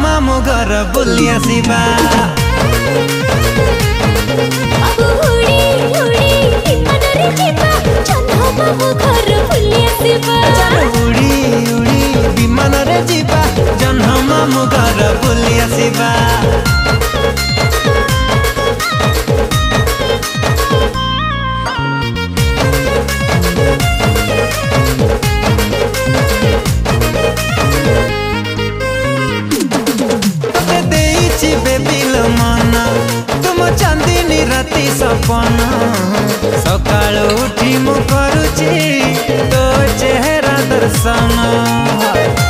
मामू घर बुली आसिबा। उड़ी उड़ी विमान रे जीवा जन्ह मामू घर बुली आसिबा। तुम चांदनी राति सपना सकाल उठी मु करुची तो चेहरा दर्शन।